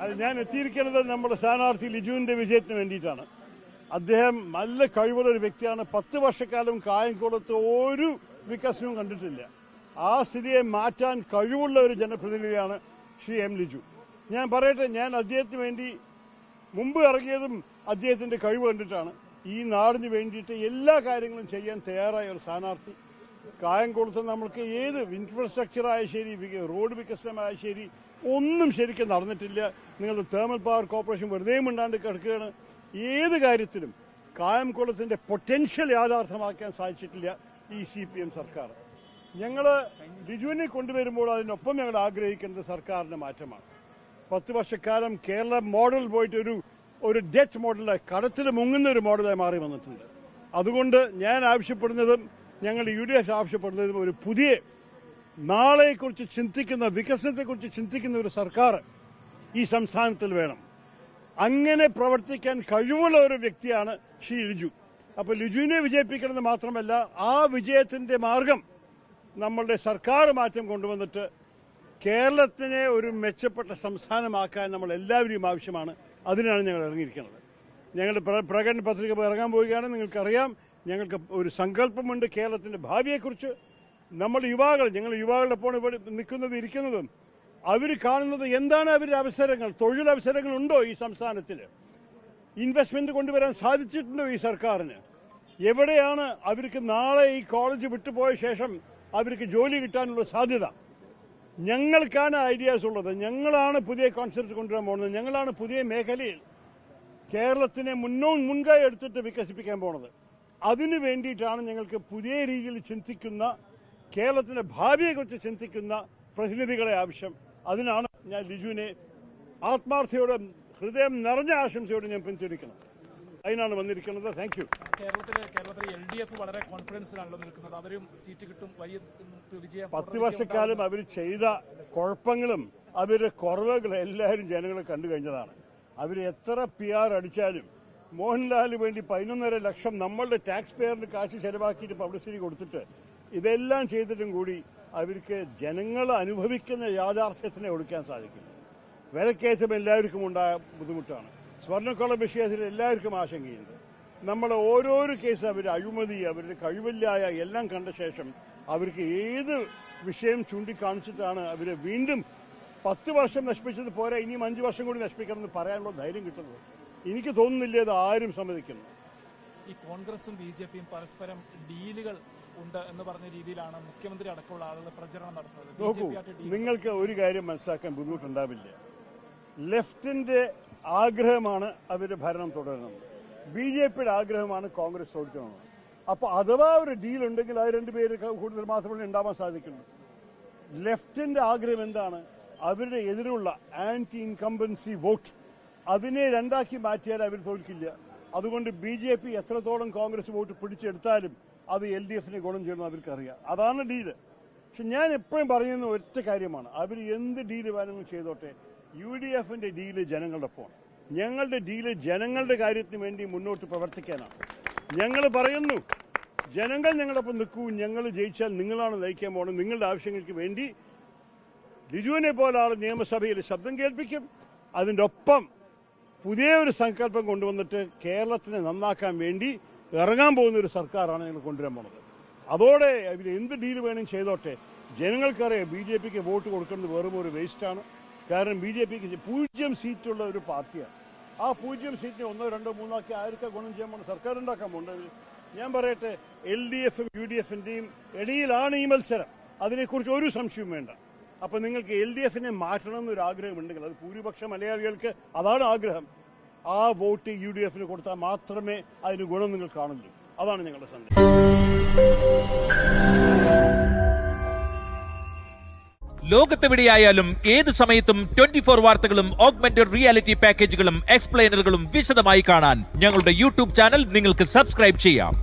അത് ഞാൻ എത്തിയിരിക്കുന്നത് നമ്മുടെ സ്ഥാനാർത്ഥി ലിജുവിന്റെ വിജയത്തിന് വേണ്ടിയിട്ടാണ്. അദ്ദേഹം നല്ല കഴിവുള്ള ഒരു വ്യക്തിയാണ്. 10 വർഷക്കാലം കായംകുളത്ത് ഒരു വികസനവും കണ്ടിട്ടില്ല. ആ സ്ഥിതിയെ മാറ്റാൻ കഴിവുള്ള ഒരു ജനപ്രതിനിധിയാണ് ശ്രീ എം ലിജു. ഞാൻ പറയട്ടെ, ഞാൻ അദ്ദേഹത്തിന് വേണ്ടി മുമ്പ് ഇറങ്ങിയതും അദ്ദേഹത്തിന്റെ കഴിവ് കണ്ടിട്ടാണ്. ഈ നാടിന് വേണ്ടിയിട്ട് എല്ലാ കാര്യങ്ങളും ചെയ്യാൻ തയ്യാറായ ഒരു സ്ഥാനാർത്ഥി. കായംകുളത്ത് നമ്മൾക്ക് ഏത് ഇൻഫ്രാസ്ട്രക്ചറായ ശരി, റോഡ് വികസനമായ ശരി, ഒന്നും ശരിക്കും നടന്നിട്ടില്ല. നിങ്ങളുടെ തേർമൽ പവർ കോർപ്പറേഷൻ വെറുതെ മിണ്ടാണ്ട് കിടക്കുകയാണ്. ഏത് കാര്യത്തിലും കായംകുളത്തിന്റെ പൊട്ടൻഷ്യൽ യാഥാർത്ഥ്യമാക്കാൻ സാധിച്ചിട്ടില്ല ഈ CPM സർക്കാർ. ഞങ്ങൾ ലിജുവിനെ കൊണ്ടുവരുമ്പോൾ അതിനൊപ്പം ഞങ്ങൾ ആഗ്രഹിക്കുന്നത് സർക്കാരിന്റെ മാറ്റമാണ്. 10 വർഷക്കാലം കേരള മോഡൽ പോയിട്ട് ഒരു ഡെറ്റ് മോഡലായി, കടത്തിൽ മുങ്ങുന്ന ഒരു മോഡലായി മാറി വന്നിട്ടുണ്ട്. അതുകൊണ്ട് ഞാൻ ആവശ്യപ്പെടുന്നതും ഞങ്ങൾ UDF ആവശ്യപ്പെടുന്നതും ഒരു പുതിയ നാളെക്കുറിച്ച് ചിന്തിക്കുന്ന, വികസനത്തെക്കുറിച്ച് ചിന്തിക്കുന്ന ഒരു സർക്കാർ ഈ സംസ്ഥാനത്തിൽ വേണം. അങ്ങനെ പ്രവർത്തിക്കാൻ കഴിവുള്ള ഒരു വ്യക്തിയാണ് ശ്രീ ലിജു. അപ്പോൾ ലിജുവിനെ വിജയിപ്പിക്കുന്നത് മാത്രമല്ല, ആ വിജയത്തിന്റെ മാർഗം നമ്മളുടെ സർക്കാർ മാറ്റം കൊണ്ടുവന്നിട്ട് കേരളത്തിനെ ഒരു മെച്ചപ്പെട്ട സംസ്ഥാനമാക്കാൻ നമ്മൾ എല്ലാവരെയും ആവശ്യമാണ്. അതിനാണ് ഞങ്ങൾ ഇറങ്ങിയിരിക്കുന്നത്. ഞങ്ങളുടെ പ്രകടന പത്രിക ഇറങ്ങാൻ പോവുകയാണ്. നിങ്ങൾക്കറിയാം, ഞങ്ങൾക്ക് ഒരു സങ്കല്പമുണ്ട് കേരളത്തിന്റെ ഭാവിയെക്കുറിച്ച്. ഞങ്ങൾ യുവാക്കളുടെ ഒപ്പം ഇവിടെ ഇരിക്കുന്നതും അവർ കാണുന്നത് എന്താണ് അവരുടെ അവസരങ്ങൾ, തൊഴിലവസരങ്ങൾ ഉണ്ടോ ഈ സംസ്ഥാനത്തിൽ, ഇൻവെസ്റ്റ്മെന്റ് കൊണ്ടുവരാൻ സാധിച്ചിട്ടുണ്ടോ ഈ സർക്കാരിന്, എവിടെയാണ് അവർക്ക് നാളെ ഈ കോളേജ് വിട്ടുപോയ ശേഷം അവർക്ക് ജോലി കിട്ടാനുള്ള സാധ്യത. ഞങ്ങൾക്കാണ് ഐഡിയാസ് ഉള്ളത്. ഞങ്ങളാണ് പുതിയ കോൺസെപ്റ്റ് കൊണ്ടുവരാൻ പോകുന്നത്. ഞങ്ങളാണ് പുതിയ മേഖലയിൽ കേരളത്തിനെ മുൻകൈ എടുത്തിട്ട് വികസിപ്പിക്കാൻ പോകുന്നത്. അതിനു വേണ്ടിയിട്ടാണ് ഞങ്ങൾക്ക് പുതിയ രീതിയിൽ ചിന്തിക്കുന്ന, കേരളത്തിന്റെ ഭാവിയെക്കുറിച്ച് ചിന്തിക്കുന്ന പ്രതിനിധികളെ ആവശ്യം. അതിനാണ് ഞാൻ ലിജുവിനെ ആത്മാർത്ഥയോടെ, ഹൃദയം നിറഞ്ഞ ആശംസയോടെ ഞാൻ പിന്തുണയ്ക്കുന്നത്. അതിനാണ് വന്നിരിക്കുന്നത്. Thank you. കേരളത്തിൽ LDF വളരെ കോൺഫിഡൻസിലാണല്ലോ നിൽക്കുന്നത്. അവരും സീറ്റ് കിട്ടും, വലിയ വിജയം. 10 വർഷക്കാലം അവർ ചെയ്ത കുഴപ്പങ്ങളും അവരുടെ കുറവുകളും എല്ലാവരും ജനങ്ങളെ കണ്ടു കഴിഞ്ഞതാണ്. അവർ എത്ര PR അടിച്ചാലും, മോഹൻലാലിന് വേണ്ടി 11.5 ലക്ഷം നമ്മളുടെ ടാക്സ് പേയറിന്റെ കാശ് ചെലവാക്കിയിട്ട് പബ്ലിസിറ്റി കൊടുത്തിട്ട് ഇതെല്ലാം ചെയ്തിട്ടും കൂടി അവർക്ക് ജനങ്ങൾ അനുഭവിക്കുന്ന യാഥാർത്ഥ്യത്തിനെ ഒടുക്കാൻ സാധിക്കില്ല. വിലക്കയറ്റം എല്ലാവർക്കും ഉണ്ടായ ബുദ്ധിമുട്ടാണ്. സ്വർണ്ണക്കൊള്ള വിഷയത്തിൽ എല്ലാവർക്കും ആശങ്കയുണ്ട്. നമ്മൾ ഓരോരോ കേസ് അവർ അഴിമതി, അവരുടെ കഴിവില്ലായ എല്ലാം കണ്ട ശേഷം അവർക്ക് ഏത് വിഷയം ചൂണ്ടിക്കാണിച്ചിട്ടാണ് അവരെ വീണ്ടും 10 വർഷം നശിപ്പിച്ചത് പോരാ, ഇനിയും 5 വർഷം കൂടി നശിപ്പിക്കണമെന്ന് പറയാനുള്ള ധൈര്യം കിട്ടുന്നത്. എനിക്ക് തോന്നുന്നില്ല ഇത് ആരും സമ്മതിക്കുന്നു. ഈ കോൺഗ്രസും BJPയും പരസ്പരം ഡീലുകൾ ഉണ്ട് എന്ന് പറഞ്ഞ രീതിയിലാണ് മുഖ്യമന്ത്രി അടക്കമുള്ള ആളുകൾ പ്രചരണം നടത്തുന്നത്. നോക്കൂ, നിങ്ങൾക്ക് ഒരു കാര്യം മനസ്സിലാക്കാൻ ബുദ്ധിമുട്ടുണ്ടാവില്ല. ലെഫ്റ്റിന്റെ ആഗ്രഹമാണ് അവരുടെ ഭരണം തുടരുന്നത്. BJPയുടെ ആഗ്രഹമാണ് കോൺഗ്രസ് തോൽക്കുന്നത്. അപ്പൊ അഥവാ ഒരു ഡീൽ ഉണ്ടെങ്കിൽ അത് 2 പേര് കൂടുതൽ മാത്രമേ ഉണ്ടാവാൻ സാധിക്കുള്ളൂ. ലെഫ്റ്റിന്റെ ആഗ്രഹം എന്താണ്? അവരുടെ എതിരുള്ള ആന്റി ഇൻകംബൻസി വോട്ട്, അതിനെ 2ആക്കി മാറ്റിയാൽ അവർ തോൽക്കില്ല. അതുകൊണ്ട് BJP എത്രത്തോളം കോൺഗ്രസ് വോട്ട് പിടിച്ചെടുത്താലും അത് LDFന് ഗുണം ചെയ്യണമെന്ന് അവർക്കറിയാം. അതാണ് ഡീല്. പക്ഷെ ഞാൻ എപ്പോഴും പറയുന്ന ഒറ്റ കാര്യമാണ്, അവർ എന്ത് ഡീല് വേണമെങ്കിലും ചെയ്തോട്ടെ, UDFന്റെ ഡീല് ജനങ്ങളുടെ ഒപ്പം. ഞങ്ങളുടെ ഡീല് ജനങ്ങളുടെ കാര്യത്തിന് വേണ്ടി മുന്നോട്ട് പ്രവർത്തിക്കാനാണ്. ഞങ്ങൾ പറയുന്നു, ജനങ്ങൾ ഞങ്ങളൊപ്പം നിൽക്കൂ, ഞങ്ങൾ ജയിച്ചാൽ നിങ്ങളാണ് നയിക്കാൻ പോകുന്നത്. നിങ്ങളുടെ ആവശ്യങ്ങൾക്ക് വേണ്ടി ലിജുവിനെ പോലെ ആൾ നിയമസഭയിൽ ശബ്ദം കേൾപ്പിക്കും. അതിൻ്റെ ഒപ്പം പുതിയ ഒരു സങ്കല്പം കൊണ്ടുവന്നിട്ട് കേരളത്തിനെ നന്നാക്കാൻ വേണ്ടി ഇറങ്ങാൻ പോകുന്ന ഒരു സർക്കാരാണ് ഞങ്ങൾ കൊണ്ടുവരാൻ പോകുന്നത്. അതോടെ ഇവർ എന്ത് ഡീൽ വേണമെങ്കിലും ചെയ്തോട്ടെ. ജനങ്ങൾക്കറിയാം BJPക്ക് വോട്ട് കൊടുക്കുന്നത് വെറും ഒരു വേസ്റ്റാണ്. കാരണം BJPക്ക് 0 സീറ്റുള്ള ഒരു പാർട്ടിയാണ്. ആ 0 സീറ്റിനെ 1, 2, 3 ആക്കി ആർക്കാ ഗുണം ചെയ്യാൻ പോകുന്നത്? സർക്കാർ ഉണ്ടാക്കാൻ പോകുന്നത്. ഞാൻ പറയട്ടെ, LDFും UDFന്റെയും ഇടയിലാണ് ഈ മത്സരം. അതിനെക്കുറിച്ച് ഒരു സംശയവും വേണ്ട. അപ്പൊ നിങ്ങൾക്ക് LDFനെ മാറ്റണം എന്നൊരു ആഗ്രഹമുണ്ടെങ്കിൽ, അത് ഭൂരിപക്ഷ മലയാളികൾക്ക് അതാണ് ആഗ്രഹം, ആ വോട്ട് UDFന് കൊടുത്താൽ മാത്രമേ അതിന് ഗുണം നിങ്ങൾ കാണുള്ളൂ. അതാണ് ഞങ്ങളുടെ സന്ദേശം. ലോകത്തെവിടെയായാലും ഏത് സമയത്തും 24 വാർത്തകളും ഓഗ്മെന്റഡ് റിയാലിറ്റി പാക്കേജുകളും എക്സ്പ്ലെയിനറുകളും വിശദമായി കാണാൻ ഞങ്ങളുടെ YouTube ചാനൽ നിങ്ങൾക്ക് സബ്സ്ക്രൈബ് ചെയ്യാം.